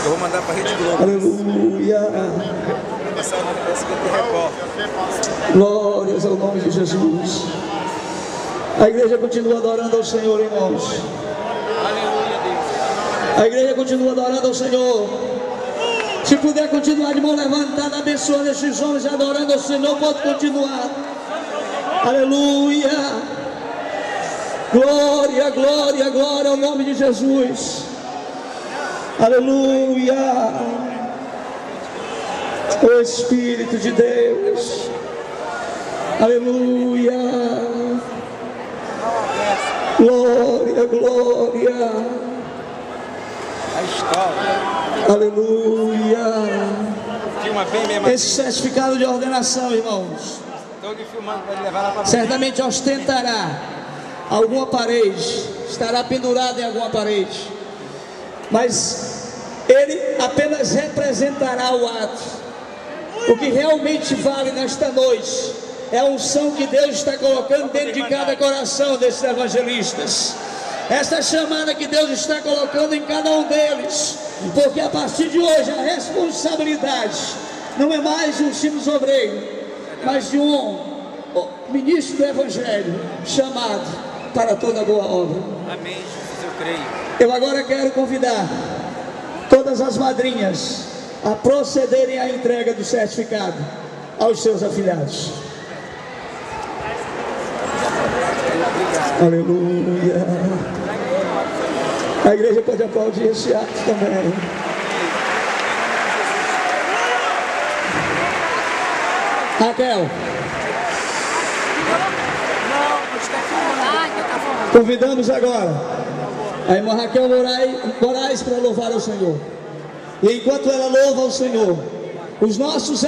Eu vou mandar para a Rede Globo. Aleluia. Glórias ao nome de Jesus. A igreja continua adorando ao Senhor, irmãos. Aleluia, Deus. A igreja continua adorando ao Senhor. Se puder continuar de mão levantada, abençoando esses homens, adorando ao Senhor, pode continuar. Aleluia. Glória, glória, glória ao nome de Jesus. Aleluia. O Espírito de Deus. Aleluia. Glória, glória. A escola. Aleluia. Filma bem mesmo. Esse certificado de ordenação, irmãos, Estou aqui filmando para levar lá para certamente ostentará alguma parede, estará pendurado em alguma parede, mas ele apenas representará o ato. O que realmente vale nesta noite é a unção que Deus está colocando dentro de cada coração desses evangelistas. Essa chamada que Deus está colocando em cada um deles, porque a partir de hoje a responsabilidade não é mais de um simples obreiro, mas de um ministro do Evangelho chamado para toda boa obra. Amém, Jesus, eu creio. Eu agora quero convidar todas as madrinhas a procederem à entrega do certificado aos seus afilhados. Aleluia. A igreja pode aplaudir esse ato também. Raquel, convidamos agora a irmã Raquel Moraes para louvar ao Senhor. E enquanto ela louva ao Senhor, os nossos